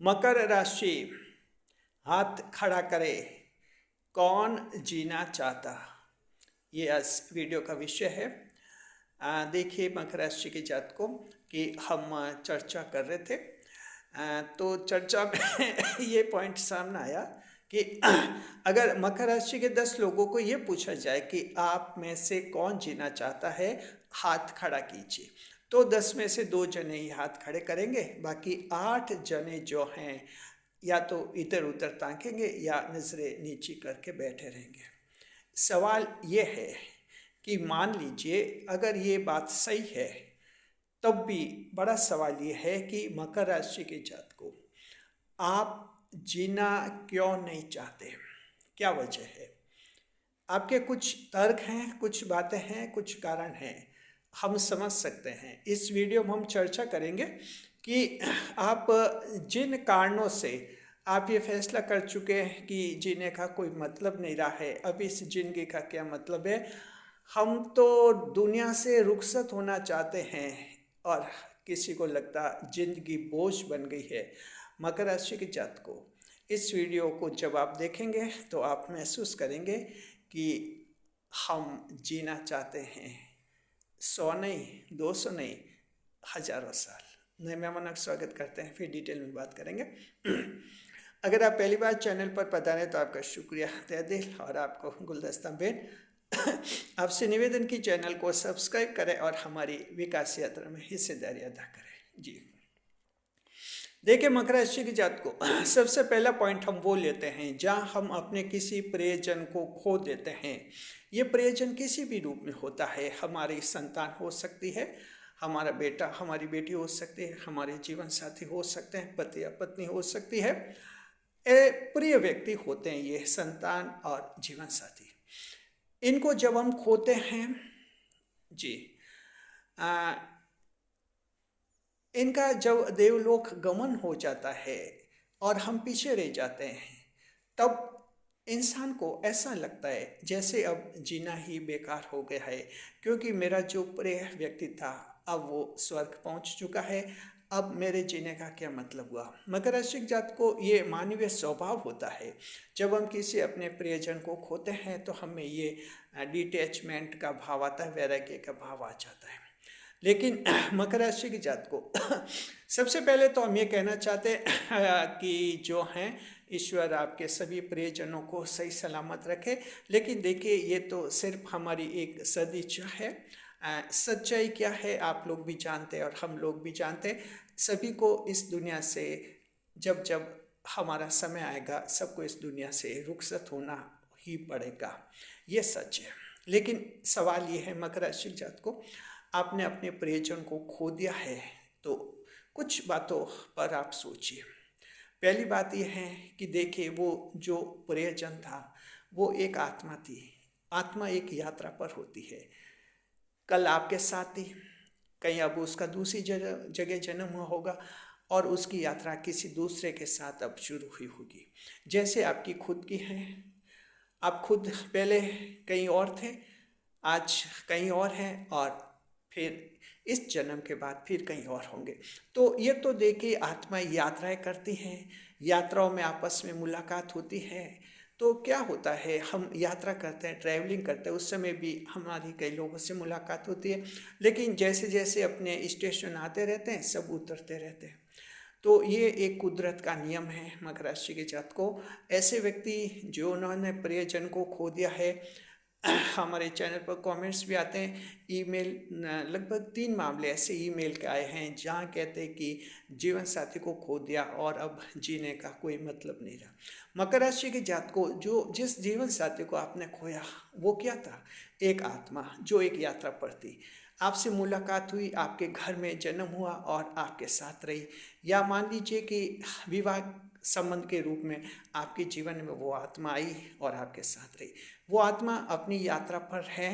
मकर राशि, हाथ खड़ा करे, कौन जीना चाहता। ये आज वीडियो का विषय है। देखिए मकर राशि के जातकों कि हम चर्चा कर रहे थे, तो चर्चा में ये पॉइंट सामने आया कि अगर मकर राशि के 10 लोगों को ये पूछा जाए कि आप में से कौन जीना चाहता है, हाथ खड़ा कीजिए, तो 10 में से 2 जने ही हाथ खड़े करेंगे। बाकी 8 जने जो हैं या तो इधर उधर ताकेंगे या नज़रें नीची करके बैठे रहेंगे। सवाल ये है कि मान लीजिए अगर ये बात सही है, तब भी बड़ा सवाल ये है कि मकर राशि के जातकों, आप जीना क्यों नहीं चाहते, क्या वजह है। आपके कुछ तर्क हैं, कुछ बातें हैं, कुछ कारण हैं, हम समझ सकते हैं। इस वीडियो में हम चर्चा करेंगे कि आप जिन कारणों से आप ये फैसला कर चुके हैं कि जीने का कोई मतलब नहीं रहा है, अब इस जिंदगी का क्या मतलब है, हम तो दुनिया से रुखसत होना चाहते हैं और किसी को लगता जिंदगी बोझ बन गई है। मकर राशि के जातकों, इस वीडियो को जब आप देखेंगे तो आप महसूस करेंगे कि हम जीना चाहते हैं 100 नहीं, 200 नहीं, हजारों साल। नए मेहमानों का स्वागत करते हैं, फिर डिटेल में बात करेंगे। अगर आप पहली बार चैनल पर पधारे तो आपका शुक्रिया तहे दिल, और आपको गुलदस्ता बेन आपसे निवेदन की चैनल को सब्सक्राइब करें और हमारी विकास यात्रा में हिस्सेदारी अदा करें। जी देखिए मकर राशि की जात को सबसे पहला पॉइंट हम वो लेते हैं जहां हम अपने किसी प्रियजन को खो देते हैं। ये प्रियजन किसी भी रूप में होता है, हमारी संतान हो सकती है, हमारा बेटा हमारी बेटी हो सकती है, हमारे जीवन साथी हो सकते हैं, पति या पत्नी हो सकती है। प्रिय व्यक्ति होते हैं ये संतान और जीवन साथी। इनको जब हम खोते हैं जी, इनका जब देवलोक गमन हो जाता है और हम पीछे रह जाते हैं, तब इंसान को ऐसा लगता है जैसे अब जीना ही बेकार हो गया है, क्योंकि मेरा जो प्रिय व्यक्ति था अब वो स्वर्ग पहुंच चुका है, अब मेरे जीने का क्या मतलब हुआ। मकर राशि जात को ये मानवीय स्वभाव होता है, जब हम किसी अपने प्रियजन को खोते हैं तो हमें ये डिटैचमेंट का भाव आता है, वैराग्य का भाव आ जाता है। लेकिन मकर राशि की जात को सबसे पहले तो हम ये कहना चाहते हैं कि जो हैं ईश्वर आपके सभी प्रियजनों को सही सलामत रखे। लेकिन देखिए ये तो सिर्फ हमारी एक सदिच्छा है, सच्चाई क्या है आप लोग भी जानते हैं और हम लोग भी जानते हैं। सभी को इस दुनिया से जब जब हमारा समय आएगा, सबको इस दुनिया से रुखसत होना ही पड़ेगा, ये सच है। लेकिन सवाल ये है मकर राशि जात को, आपने अपने प्रियजन को खो दिया है तो कुछ बातों पर आप सोचिए। पहली बात यह है कि देखिए वो जो प्रियजन था वो एक आत्मा थी। आत्मा एक यात्रा पर होती है, कल आपके साथ थी, कहीं अब उसका दूसरी जगह जन्म हुआ होगा और उसकी यात्रा किसी दूसरे के साथ अब शुरू हुई होगी। जैसे आपकी खुद की है, आप खुद पहले कहीं और थे, आज कहीं और हैं और फिर इस जन्म के बाद फिर कहीं और होंगे। तो ये तो देखिए आत्माएं यात्राएं करती हैं, यात्राओं में आपस में मुलाकात होती है। तो क्या होता है, हम यात्रा करते हैं, ट्रैवलिंग करते हैं, उस समय भी हमारी कई लोगों से मुलाकात होती है। लेकिन जैसे जैसे अपने स्टेशन आते रहते हैं सब उतरते रहते हैं। तो ये एक कुदरत का नियम है मकर राशि के जात को। ऐसे व्यक्ति जो उन्होंने प्रियजन को खो दिया है, हमारे चैनल पर कमेंट्स भी आते हैं, ईमेल लगभग 3 मामले ऐसे ईमेल के आए हैं जहां कहते हैं कि जीवन साथी को खो दिया और अब जीने का कोई मतलब नहीं रहा। मकर राशि के जात को जो जिस जीवन साथी को आपने खोया वो क्या था, एक आत्मा जो एक यात्रा पर थी। आपसे मुलाकात हुई, आपके घर में जन्म हुआ और आपके साथ रही, या मान लीजिए कि विवाह संबंध के रूप में आपके जीवन में वो आत्मा आई और आपके साथ रही। वो आत्मा अपनी यात्रा पर है,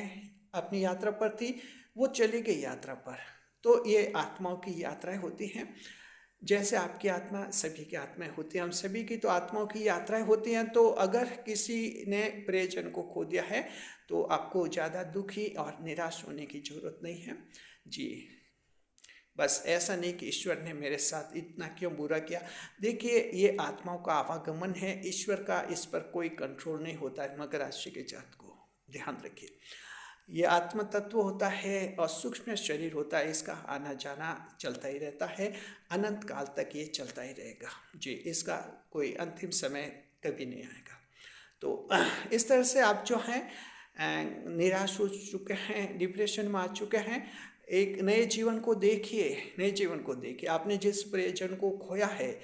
अपनी यात्रा पर थी, वो चली गई यात्रा पर। तो ये आत्माओं की यात्राएं होती हैं, जैसे आपकी आत्मा सभी की आत्माएं होती हैं, हम सभी की तो आत्माओं की यात्राएं होती हैं। तो अगर किसी ने प्रियजन को खो दिया है तो आपको ज़्यादा दुखी और निराश होने की ज़रूरत नहीं है। जी बस ऐसा नहीं कि ईश्वर ने मेरे साथ इतना क्यों बुरा किया। देखिए, ये आत्माओं का आवागमन है, ईश्वर का इस पर कोई कंट्रोल नहीं होता है। मकर राशि के जात को ध्यान रखिए, ये आत्म तत्व होता है और सूक्ष्म शरीर होता है, इसका आना जाना चलता ही रहता है, अनंत काल तक ये चलता ही रहेगा जी। इसका कोई अंतिम समय कभी नहीं आएगा। तो इस तरह से आप जो हैं निराश हो चुके हैं, डिप्रेशन में आ चुके हैं, एक नए जीवन को देखिए, नए जीवन को देखिए। आपने जिस प्रियजन को खोया है,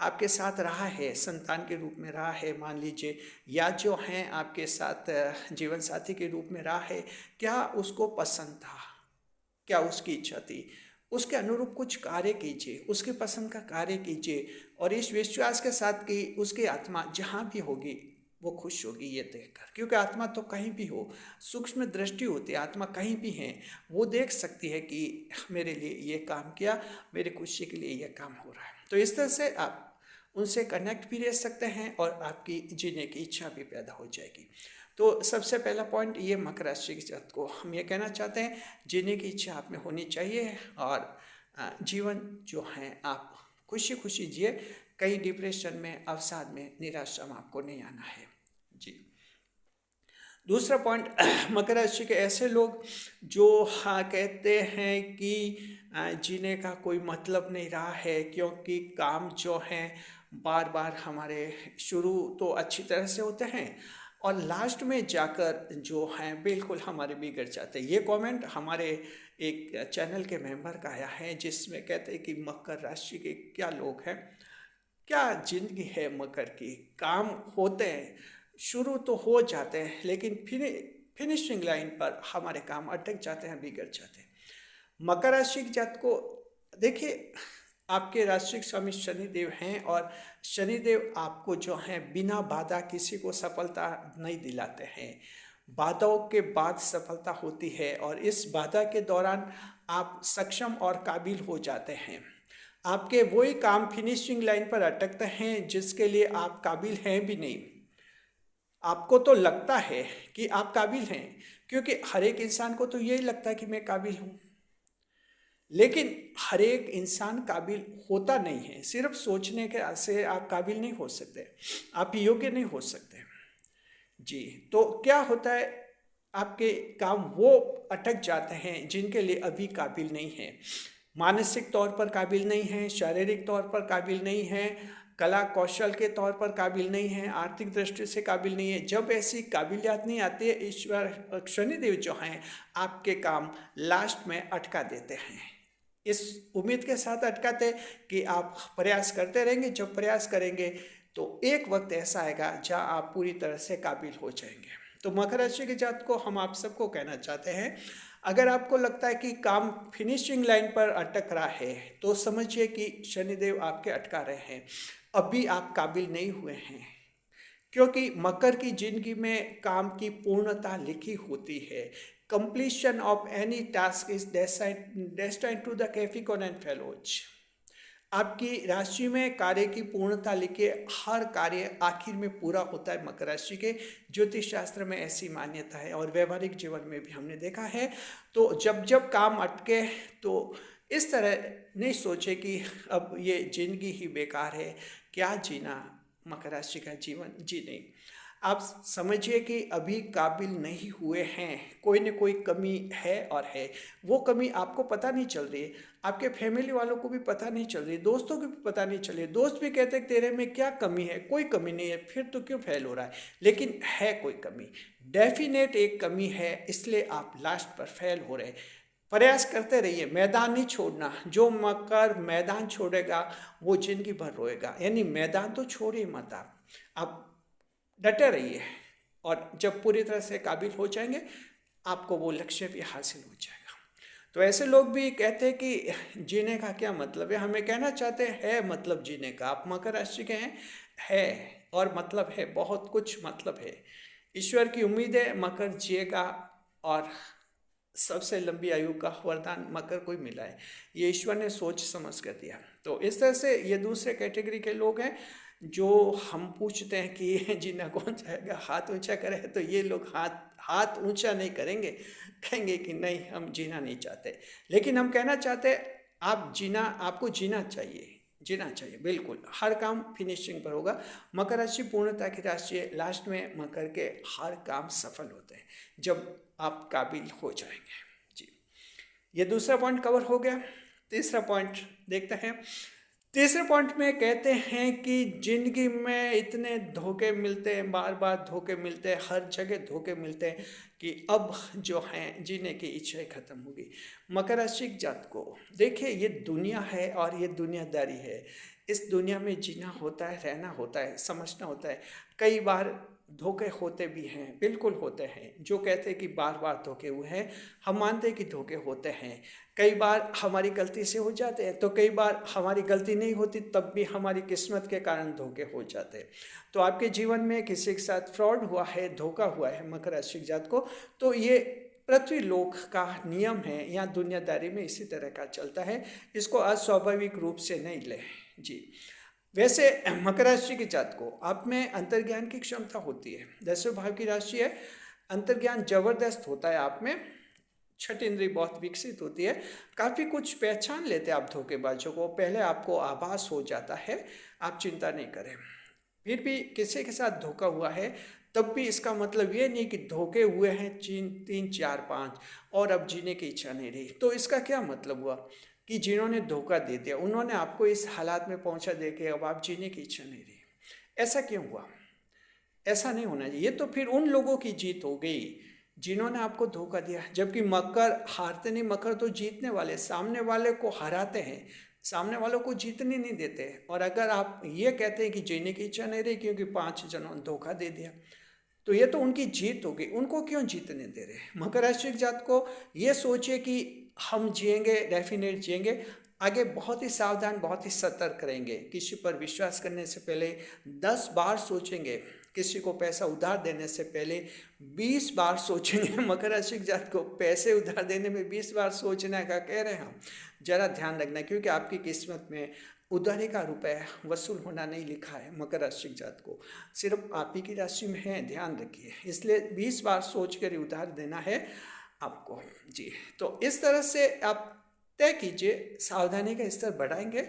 आपके साथ रहा है, संतान के रूप में रहा है मान लीजिए, या जो हैं आपके साथ जीवन साथी के रूप में रहा है, क्या उसको पसंद था, क्या उसकी इच्छा थी, उसके अनुरूप कुछ कार्य कीजिए, उसके पसंद का कार्य कीजिए, और इस विश्वास के साथ कि उसकी आत्मा जहाँ भी होगी वो खुश होगी ये देखकर। क्योंकि आत्मा तो कहीं भी हो, सूक्ष्म दृष्टि होती है, आत्मा कहीं भी है, वो देख सकती है कि मेरे लिए ये काम किया, मेरी खुशी के लिए ये काम हो रहा है। तो इस तरह से आप उनसे कनेक्ट भी रह सकते हैं और आपकी जीने की इच्छा भी पैदा हो जाएगी। तो सबसे पहला पॉइंट ये मकर राशि के जात को हम ये कहना चाहते हैं, जीने की इच्छा आप में होनी चाहिए और जीवन जो है आप खुशी खुशी जिए। कहीं डिप्रेशन में, अवसाद में, निराशा में आपको नहीं आना है जी। दूसरा पॉइंट, मकर राशि के ऐसे लोग जो कहते हैं कि जीने का कोई मतलब नहीं रहा है, क्योंकि काम जो हैं बार बार हमारे शुरू तो अच्छी तरह से होते हैं और लास्ट में जाकर जो हैं बिल्कुल हमारे बिगड़ जाते हैं। ये कमेंट हमारे एक चैनल के मेंबर का आया है, जिसमें कहते हैं कि मकर राशि के क्या लोग हैं, क्या जिंदगी है मकर की, काम होते हैं, शुरू तो हो जाते हैं, लेकिन फिनिशिंग लाइन पर हमारे काम अटक जाते हैं, बिगड़ जाते हैं। मकर राशि के जात को देखिए, आपके राशि स्वामी शनिदेव हैं और शनिदेव आपको जो हैं बिना बाधा किसी को सफलता नहीं दिलाते हैं। बाधाओं के बाद सफलता होती है और इस बाधा के दौरान आप सक्षम और काबिल हो जाते हैं। आपके वही काम फिनिशिंग लाइन पर अटकते हैं जिसके लिए आप काबिल हैं भी नहीं। आपको तो लगता है कि आप काबिल हैं, क्योंकि हर एक इंसान को तो यही लगता है कि मैं काबिल हूँ, लेकिन हर एक इंसान काबिल होता नहीं है। सिर्फ सोचने के से आप काबिल नहीं हो सकते, आप योग्य नहीं हो सकते जी। तो क्या होता है, आपके काम वो अटक जाते हैं जिनके लिए अभी काबिल नहीं है। मानसिक तौर पर काबिल नहीं है, शारीरिक तौर पर काबिल नहीं है, कला कौशल के तौर पर काबिल नहीं है, आर्थिक दृष्टि से काबिल नहीं है। जब ऐसी काबिलियत नहीं आती है, ईश्वर शनिदेव जो हैं आपके काम लास्ट में अटका देते हैं। इस उम्मीद के साथ अटकाते कि आप प्रयास करते रहेंगे, जब प्रयास करेंगे तो एक वक्त ऐसा आएगा जहाँ आप पूरी तरह से काबिल हो जाएंगे। तो मकर राशि के जात को हम आप सबको कहना चाहते हैं, अगर आपको लगता है कि काम फिनिशिंग लाइन पर अटक रहा है तो समझिए कि शनिदेव आपके अटका रहे हैं, अभी आप काबिल नहीं हुए हैं। क्योंकि मकर की जिंदगी में काम की पूर्णता लिखी होती है। Completion of any task is destined to the Capricorn and fellows. आपकी राशि में कार्य की पूर्णता लिखे, हर कार्य आखिर में पूरा होता है। मकर राशि के ज्योतिष शास्त्र में ऐसी मान्यता है और व्यवहारिक जीवन में भी हमने देखा है। तो जब जब काम अटके तो इस तरह नहीं सोचे कि अब ये जिंदगी ही बेकार है, क्या जीना मकर राशि का जीवन जीने। आप समझिए कि अभी काबिल नहीं हुए हैं, कोई न कोई कमी है और है। वो कमी आपको पता नहीं चल रही है, आपके फैमिली वालों को भी पता नहीं चल रही, दोस्तों को भी पता नहीं चल रही। दोस्त भी कहते हैं तेरे में क्या कमी है, कोई कमी नहीं है, फिर तो क्यों फेल हो रहा है। लेकिन है कोई कमी, डेफिनेट एक कमी है, इसलिए आप लास्ट पर फेल हो रहे। प्रयास करते रहिए, मैदान नहीं छोड़ना। जो मकर मैदान छोड़ेगा वो जिंदगी भर रोएगा। यानी मैदान तो छोड़िए मत, आप डटे रहिए और जब पूरी तरह से काबिल हो जाएंगे आपको वो लक्ष्य भी हासिल हो जाएगा। तो ऐसे लोग भी कहते हैं कि जीने का क्या मतलब है। हमें कहना चाहते हैं मतलब जीने का। आप मकर राशि के हैं, है और मतलब है, बहुत कुछ मतलब है। ईश्वर की उम्मीद है मकर जिएगा और सबसे लंबी आयु का वरदान मकर को ही मिला है। ये ईश्वर ने सोच समझ कर दिया। तो इस तरह से ये दूसरे कैटेगरी के लोग हैं जो हम पूछते हैं कि जीना कौन चाहेगा, हाथ ऊंचा करे, तो ये लोग हाथ ऊंचा नहीं करेंगे, कहेंगे कि नहीं हम जीना नहीं चाहते। लेकिन हम कहना चाहते आपको जीना चाहिए, जीना चाहिए बिल्कुल। हर काम फिनिशिंग पर होगा। मकर राशि पूर्णता की राशि है। लास्ट में मकर के हर काम सफल होते हैं जब आप काबिल हो जाएंगे। जी, ये दूसरा पॉइंट कवर हो गया। तीसरा पॉइंट देखते हैं। तीसरे पॉइंट में कहते हैं कि जिंदगी में इतने धोखे मिलते हैं, बार बार धोखे मिलते हैं, हर जगह धोखे मिलते हैं कि अब जो है जीने की इच्छा खत्म होगी। मकर राशि के जात को देखिए, ये दुनिया है और ये दुनियादारी है। इस दुनिया में जीना होता है, रहना होता है, समझना होता है। कई बार धोखे होते भी हैं, बिल्कुल होते हैं। जो कहते हैं कि बार बार धोखे हुए हैं, हम मानते हैं कि धोखे होते हैं। कई बार हमारी गलती से हो जाते हैं, तो कई बार हमारी गलती नहीं होती तब भी हमारी किस्मत के कारण धोखे हो जाते हैं। तो आपके जीवन में किसी के साथ फ्रॉड हुआ है, धोखा हुआ है मकर राशि जात को, तो ये पृथ्वी लोक का नियम है। यहाँ दुनियादारी में इसी तरह का चलता है। इसको अस्वाभाविक रूप से नहीं ले। जी, वैसे मकर राशि की जात को आप में अंतर्ज्ञान की क्षमता होती है। 10वें भाव की राशि है। अंतर्ज्ञान जबरदस्त होता है आप में। छठी इंद्रिय बहुत विकसित होती है। काफ़ी कुछ पहचान लेते हैं आप धोखेबाजों को, पहले आपको आभास हो जाता है। आप चिंता नहीं करें। फिर भी किसी के साथ धोखा हुआ है तब भी इसका मतलब ये नहीं कि धोखे हुए हैं 3, 4, 5 और अब जीने की इच्छा नहीं रही। तो इसका क्या मतलब हुआ कि जिन्होंने धोखा दे दिया उन्होंने आपको इस हालात में पहुंचा दे के अब आप जीने की इच्छा नहीं रही। ऐसा क्यों हुआ? ऐसा नहीं होना चाहिए। ये तो फिर उन लोगों की जीत हो गई जिन्होंने आपको धोखा दिया। जबकि मकर हारते नहीं, मकर तो जीतने वाले, सामने वाले को हराते हैं, सामने वालों को जीतने नहीं देते। और अगर आप ये कहते हैं कि जीने की इच्छा नहीं रही क्योंकि 5 जनों ने धोखा दे दिया, तो ये तो उनकी जीत हो गई। उनको क्यों जीतने दे रहे? मकर राशि की जात को ये सोचिए कि हम जिएंगे, डेफिनेट जिएंगे। आगे बहुत ही सावधान, बहुत ही सतर्क रहेंगे। किसी पर विश्वास करने से पहले 10 बार सोचेंगे। किसी को पैसा उधार देने से पहले 20 बार सोचेंगे। मकर राशि की जात को पैसे उधार देने में 20 बार सोचने का कह रहे हैं हम। जरा ध्यान रखना, क्योंकि आपकी किस्मत में उधारी का रुपए वसूल होना नहीं लिखा है। मकर राशि की जात को सिर्फ आप ही की राशि में है, ध्यान रखिए। इसलिए 20 बार सोच कर उधार देना है आपको। जी, तो इस तरह से आप तय कीजिए, सावधानी का स्तर बढ़ाएंगे।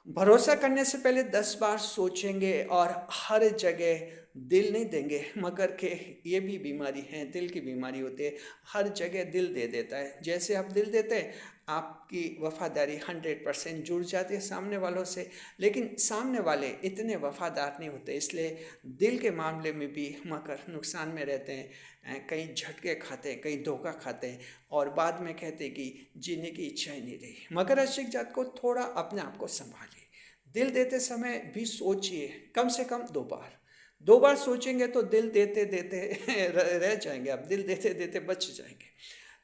भरोसा करने से पहले 10 बार सोचेंगे और हर जगह दिल नहीं देंगे। मगर के ये भी बीमारी है, दिल की बीमारी होती है। हर जगह दिल दे देता है। जैसे आप दिल देते हैं, आपकी वफादारी 100% जुड़ जाती है सामने वालों से। लेकिन सामने वाले इतने वफादार नहीं होते, इसलिए दिल के मामले में भी मकर नुकसान में रहते हैं। कहीं झटके खाते हैं, कहीं धोखा खाते हैं और बाद में कहते हैं कि जीने की इच्छा ही नहीं रही। मकर राशि की जात को थोड़ा अपने आप को संभालिए। दिल देते समय भी सोचिए, कम से कम 2 बार सोचेंगे तो दिल देते देते रह जाएंगे। आप दिल देते देते बच जाएंगे।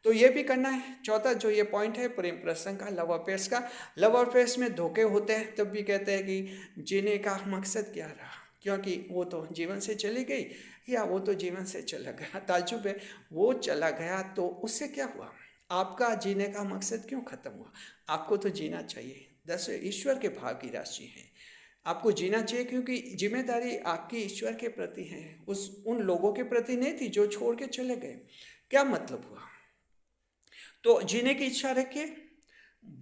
तो ये भी करना है। चौथा जो ये पॉइंट है प्रेम प्रसंग का, लव अफेयर्स का। लव अफेयर्स में धोखे होते हैं तब भी कहते हैं कि जीने का मकसद क्या रहा, क्योंकि वो तो जीवन से चली गई या वो तो जीवन से चला गया। ताज्जुब है, वो चला गया तो उससे क्या हुआ? आपका जीने का मकसद क्यों खत्म हुआ? आपको तो जीना चाहिए। 10 ईश्वर के भाव की राशि है। आपको जीना चाहिए क्योंकि जिम्मेदारी आपकी ईश्वर के प्रति है, उन लोगों के प्रति नहीं थी जो छोड़ के चले गए। क्या मतलब हुआ? तो जीने की इच्छा रखिए,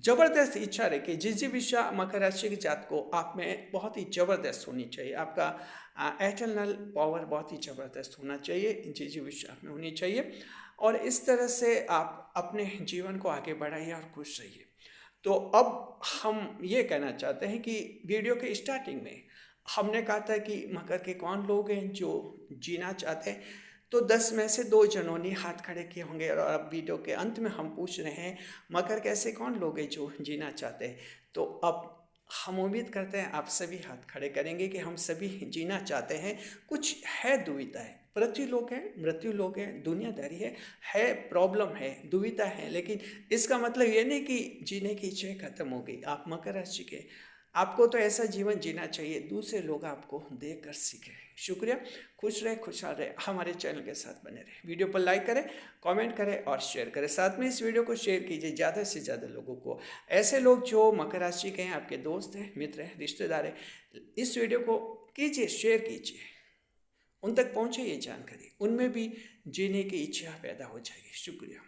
जबरदस्त इच्छा रखिए। जिस विषय मकर राशि की जात को आप में बहुत ही जबरदस्त होनी चाहिए। आपका एटर्नल पावर बहुत ही जबरदस्त होना चाहिए, जिस विषय आप में होनी चाहिए। और इस तरह से आप अपने जीवन को आगे बढ़ाइए और खुश रहिए। तो अब हम ये कहना चाहते हैं कि वीडियो के स्टार्टिंग में हमने कहा था कि मकर के कौन लोग हैं जो जीना चाहते हैं। तो 10 में से 2 जनों ने हाथ खड़े किए होंगे और अब वीडियो के अंत में हम पूछ रहे हैं मकर कैसे कौन लोग हैं जो जीना चाहते हैं। तो अब हम उम्मीद करते हैं आप सभी हाथ खड़े करेंगे कि हम सभी जीना चाहते हैं। कुछ है दुविधाएं, पृथ्वी लोग हैं, मृत्यु लोग हैं, दुनियादारी है प्रॉब्लम है, दुविधा है। लेकिन इसका मतलब ये नहीं कि जीने की इच्छा खत्म हो गई। आप मकर राशि के, आपको तो ऐसा जीवन जीना चाहिए दूसरे लोग आपको देख कर सीखें। शुक्रिया, खुश रहे, खुशहाल रहे, हमारे चैनल के साथ बने रहे। वीडियो पर लाइक करें, कमेंट करें और शेयर करें। साथ में इस वीडियो को शेयर कीजिए ज़्यादा से ज़्यादा लोगों को। ऐसे लोग जो मकर राशि के हैं, आपके दोस्त हैं, मित्र हैं, रिश्तेदार हैं, इस वीडियो को कीजिए, शेयर कीजिए, उन तक पहुँचे ये जानकारी, उनमें भी जीने की इच्छा पैदा हो जाएगी। शुक्रिया।